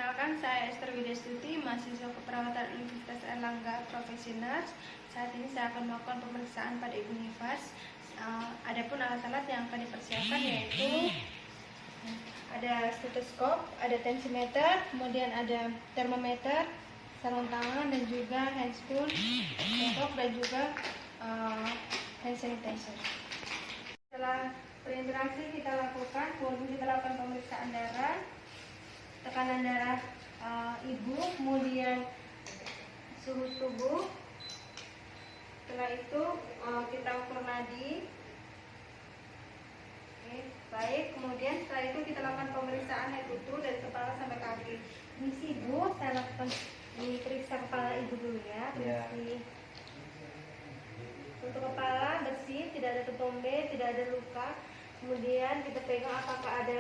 Perkenalkan, saya Esther Widyastuti, mahasiswa keperawatan Universitas Airlangga Profesional. Saat ini saya akan melakukan pemeriksaan pada Ibu Nifas. Adapun alat-alat yang akan dipersiapkan yaitu ada stetoskop, ada tensimeter, kemudian ada termometer, sarung tangan dan juga handscoon, dan juga hand sanitizer. Setelah berinteraksi kita lakukan, kemudian kita lakukan pemeriksaan darah, tekanan darah ibu, kemudian suhu tubuh. Setelah itu kita ukur nadi. Oke, baik. Kemudian setelah itu kita lakukan pemeriksaan head utuh dari kepala sampai kaki. Misi ibu, saya lakukan diperiksa kepala ibu dulu ya. Misi. Untuk kepala bersih, tidak ada ketombe, tidak ada luka. Kemudian kita pegang apakah ada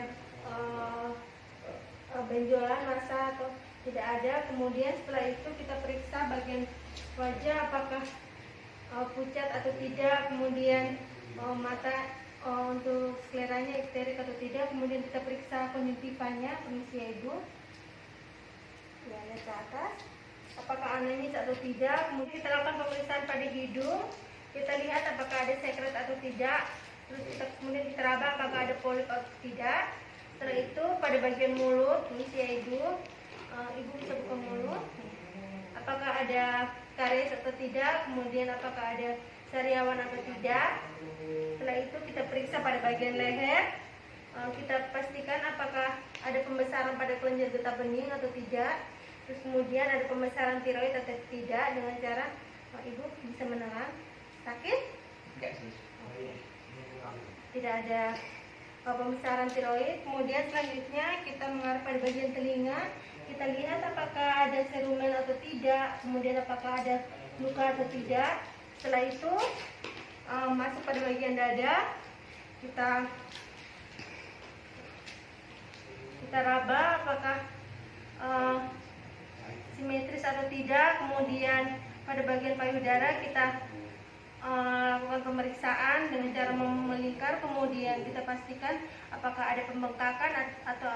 benjolan massa atau tidak ada. Kemudian setelah itu kita periksa bagian wajah apakah pucat atau tidak. Kemudian mata untuk skleranya ekterik atau tidak. Kemudian kita periksa konjungtivanya. Permisi ya ibu, ya, lihat ke atas apakah anemis atau tidak. Kemudian kita lakukan pemeriksaan pada hidung, kita lihat apakah ada sekret atau tidak. Terus kemudian kita raba apakah ada polip atau tidak. Setelah itu pada bagian mulut, ini ya ibu, ibu bisa buka mulut, apakah ada karies atau tidak, kemudian apakah ada sariawan atau tidak. Setelah itu kita periksa pada bagian leher, kita pastikan apakah ada pembesaran pada kelenjar getah bening atau tidak. Terus kemudian ada pembesaran tiroid atau tidak dengan cara ibu bisa menelan. Sakit? Enggak sih. Tidak ada pembesaran tiroid. Kemudian selanjutnya kita mengarah pada bagian telinga, kita lihat apakah ada serumen atau tidak, kemudian apakah ada luka atau tidak. Setelah itu masuk pada bagian dada, kita raba apakah simetris atau tidak. Kemudian pada bagian payudara kita lakukan pemeriksaan dengan cara melingkar. Kemudian kita pastikan apakah ada pembengkakan atau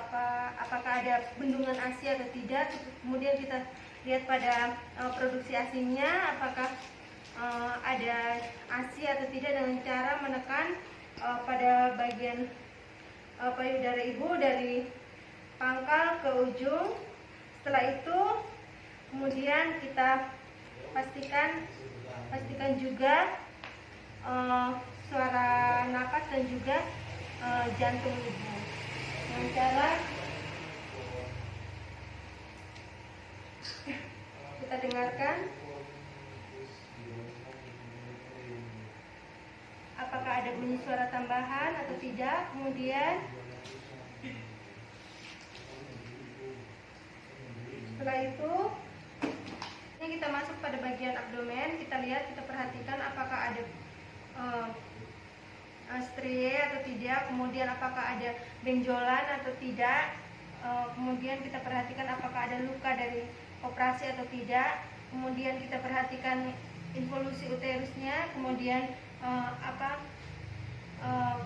apakah ada bendungan ASI atau tidak. Kemudian kita lihat pada produksi ASI-nya apakah ada ASI atau tidak dengan cara menekan pada bagian payudara ibu dari pangkal ke ujung. Setelah itu kemudian kita pastikan juga suara napas dan juga jantung ibu dengan cara kita dengarkan apakah ada bunyi suara tambahan atau tidak. Kemudian setelah itu kita masuk pada bagian abdomen, kita lihat, kita perhatikan apakah ada strie atau tidak, kemudian apakah ada benjolan atau tidak. Kemudian kita perhatikan apakah ada luka dari operasi atau tidak. Kemudian kita perhatikan involusi uterusnya, kemudian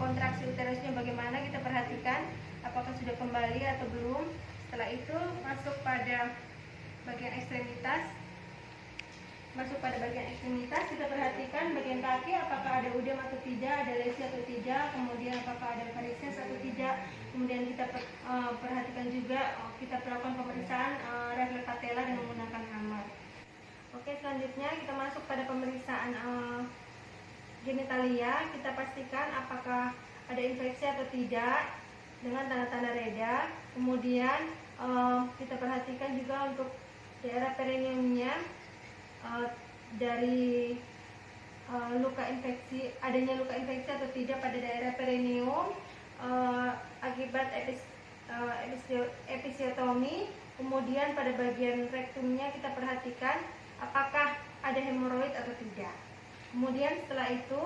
kontraksi uterusnya bagaimana, kita perhatikan apakah sudah kembali atau belum. Setelah itu masuk pada bagian ekstremitas. Kita perhatikan bagian kaki apakah ada udem atau tidak, ada lesi atau tidak, kemudian apakah ada varises atau tidak. Kemudian kita perhatikan juga, kita lakukan pemeriksaan refleks patella dengan menggunakan hammer. Oke, selanjutnya kita masuk pada pemeriksaan genitalia. Kita pastikan apakah ada infeksi atau tidak dengan tanda-tanda reda. Kemudian kita perhatikan juga untuk daerah perineumnya, dari adanya luka infeksi atau tidak pada daerah perineum akibat episiotomi. Kemudian pada bagian rektumnya kita perhatikan apakah ada hemoroid atau tidak. Kemudian setelah itu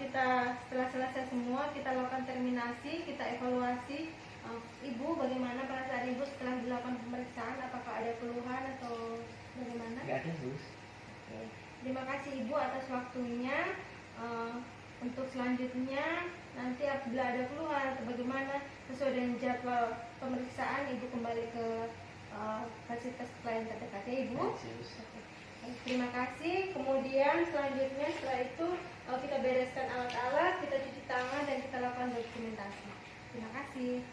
setelah selesai semua, kita lakukan terminasi, kita evaluasi ibu bagaimana perasaan ibu setelah dilakukan pemeriksaan, apakah ada keluhan atau bagaimana? Enggak ada, Bu. Terima kasih ibu atas waktunya. Untuk selanjutnya nanti apabila ada keluhan atau bagaimana sesuai dengan jadwal pemeriksaan, ibu kembali ke fasilitas pelayanan terdekat ya Ibu. Oke. Terima kasih. Kemudian selanjutnya setelah itu kita bereskan alat-alat, kita cuci tangan dan kita lakukan dokumentasi. Terima kasih.